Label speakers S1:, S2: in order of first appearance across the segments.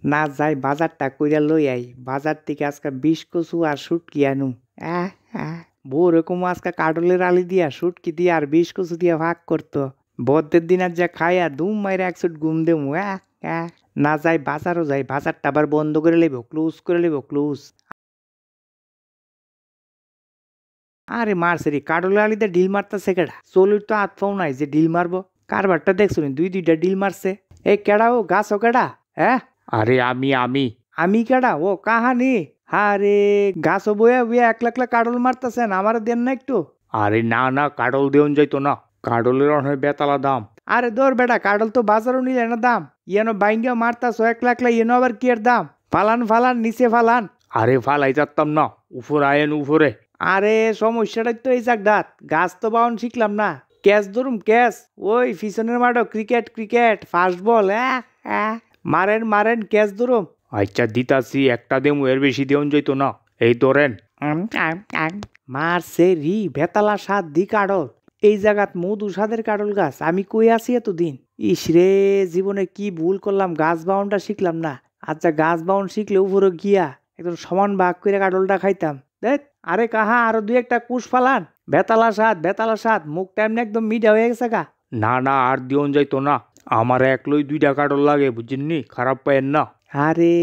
S1: না যাই বাজারটা কইরা লই আই, বাজার থেকে আজকে 20 কচু আর শুটকি আনু। আহ আহ বউ এরকম আজকে কাটলের আলি দিয়া শুটকি দিয়া আর 20 কচু দিয়া ভাগ করতো। বদ্দের দিন আর যা খাইয়া দুম মাইরা একশো ঘুম দেমু। না যাই বাজারও যাই, বাজারটা আবার বন্ধ করে লেব, ক্লোজ করে লেব, ক্লোজ। আরে মারছে রে, কাটলের আলিতে ডিল মারতাছে কেডা? চলির তো হাত পাও নাই যে ডিল মারবো। কারবারটা দেখছো নি, দুইটা ডিল মারছে। এই কেডা ও, গাছ ও কেডা? হ্যাঁ
S2: আরে আমি
S1: আমি কেডা ও কাহানি? আরে গাছ বইয়া বইয়া একলা একলা কাটল মারতাছেন, আমার দেন না একটু?
S2: আরে না কাডল দেওন যাইতো না, কাডলের অনেক বেতালা দাম।
S1: আরে দৌড় বেটা, কাটল তো বাজারও নিলে না দাম। ইয়েনো বাইঙ্গা মারতাছো একলা একলা, ইয়েনো আবার কি এর দাম? ফালান ফালান নিচে ফালান।
S2: আরে ফালাই যাতাম না, উপরে আয়েন উপরে।
S1: আরে সমস্যাটাই তো এই জাগদাত, গাছ তো বাউন শিখলাম না। ক্যাচ ধরুম ক্যাচ, ওই পিছনের মাঠও ক্রিকেট ক্রিকেট, ফাস্ট বল। মারেন মারেন ক্যাচ ধরুম।
S2: আচ্ছা দিতাছি, একটা দেমু, এর বেশি দেওন যাইতো না। এই ধরেন।
S1: মারছে রি বেতালা সাত দি কাটল। এই জায়গাত মধু সাদের কাটল গাছ, আমি কই আছি এতদিন? ইস রে, জীবনে কি ভুল করলাম, গাছ বাউনটা শিখলাম না। আচ্ছা গাছ বাউন শিখলে উপরে গিয়া একদম সমান ভাগ করে কাটলটা খাইতাম। দেখ আরে কাহা, আরো দুই একটা কুশ ফালান। বেতালা সাত মুখটা এমনি একদম মিঠা হয়ে গেছে গা।
S2: না আর দিওন যাইতো না, আমার একলই 2টা কাডল লাগে, বুঝছেননি? খারাপ পায়েন না।
S1: আরে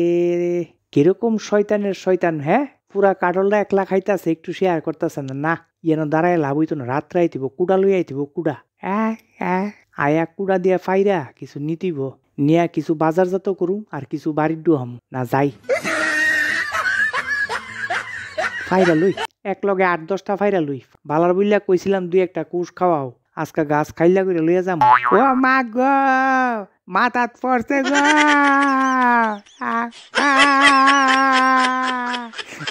S1: কিরকম শয়তানের শয়তান, হ্যাঁ? পুরা কাটলটা একলা খাইতাছে, একটু শেয়ার করতেছে না। না ইয়েন দাঁড়ায় লাভ হইতো না, রাত্রে আইতিব কুড়া লই আইতিব, কুড়া। আয়া কুড়া দিয়া ফাইরা কিছু নিতিব, নিয়া কিছু বাজারজাত করুম আর কিছু বাড়ির ডুহাম। না যাই ফাইরা লই, এক লগে 8-10টা ফাইরা লই। বালার বইলা কইছিলাম দুই একটা কুশ খাওয়াও, আজকা গাছ খাইলা করে লইয়া যাম। ও মা গো, মাথাত পড়ছে গো।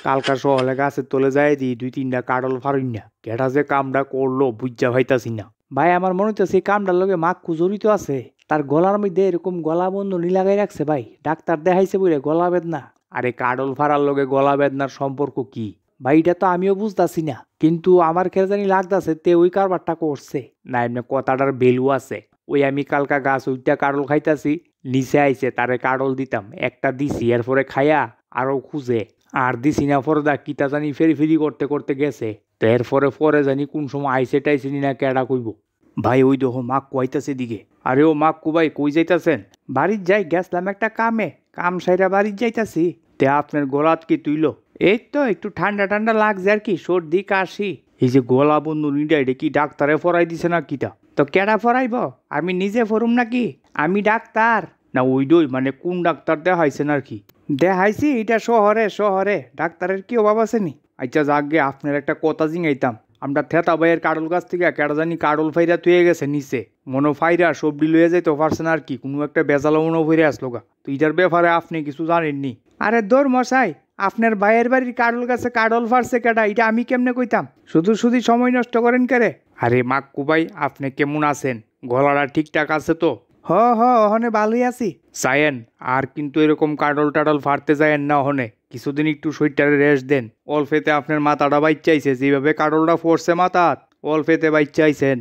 S2: কালকা সহলে গাছের তলে যায় দি 2-3টা কাডল ফারুন না, কেটা যে কামটা করলো বুঝা ভাইতাছি না।
S1: ভাই আমার মনে হচ্ছে কামটার লগে মাক্কু জড়িত আছে। তার গলার মধ্যে এরকম গলা বন্ধনী লাগাই রাখছে ভাই, ডাক্তার দেখাইছে বলে গলা বেদনা।
S2: আরে কাডল ফারার লগে গলা বেদনার সম্পর্ক কি?
S1: ভাই এটা তো আমিও বুঝতাছি না, কিন্তু আমার খেয়ে জানি লাগতাছে তে ওই কারবারটা করছে।
S2: না এমনি কথাটার বেলু আছে। ওই আমি কালকা গাছ উইটা কাডল খাইতাছি, নিচে আইছে, তারে কাডল দিতাম, একটা দিছি, এরপরে খাইয়া আরো খুঁজে আর দিছি না, পরে দা কিতা জানি ফেরি ফেরি করতে করতে গেছে। তো এরপরে পরে জানি কোন সময় আইসে টাইসে না কেডা কইব।
S1: ভাই ওই দেখো মাক্কু আইতাছে দিকে।
S2: আরে ও মাক্কু ভাই, কই যাইতাছেন?
S1: বাড়ির যাই, গেছলাম একটা কামে, কাম সাইরা বাড়ির যাইতাছি।
S2: তে আপনার গলাত কি তুইলো?
S1: এই তো একটু ঠান্ডা ঠান্ডা লাগছে আর কি, সর্দি কাশি।
S2: এই যে গলা বন্ধু নিটা, এটা কি ডাক্তারে ফরাই দিছে না কিটা?
S1: তো কেডা ফরাইব? আমি নিজে ফরুম নাকি? আমি ডাক্তার।
S2: না ওইডই মানে কোন ডাক্তার দেখাইছেন আর কি?
S1: দেখাইছি এটা শহরে শহরে, ডাক্তারের কি অভাব আছে নি?
S2: আচ্ছা যাকগে, আপনার একটা কথা জিঙাইতাম। আমরা থেতা ভাইয়ের কাডল গাছ থেকে কেডা জানি কাডল ফাইরা তুই গেছে নিচে, মনো ফাইরা সবজি লইয়া যাইতে পারছেন আর কি, কোনো একটা বেজালো মনো ফিরে আসলো গা। তো এটার ব্যাপারে আপনি কিছু জানেননি?
S1: আরে দৌড় মশাই, আপনার ভাইয়ের বাড়ির কাডল গাছে কাডল ফারছে কেডা, এটা আমি কেমনে কইতাম? শুধু শুধু সময় নষ্ট করেন কেরে?
S2: আরে মাক্কু ভাই, আপনি কেমন আছেন? গলাটা ঠিকঠাক আছে তো?
S1: ওহনে ভালোই আছি।
S2: চায়েন আর কিন্তু এরকম কাডল টাডল ফাড়তে যায়েন না ওহনে, কিছুদিন একটু শরীরটারে রেস্ট দেন। অল্পেতে আপনার মাথাটা বাইচ্চাইছে, যেভাবে কাডলটা ফোরছে মাথাত, অল্পেতে বাইচ্চাইছেন।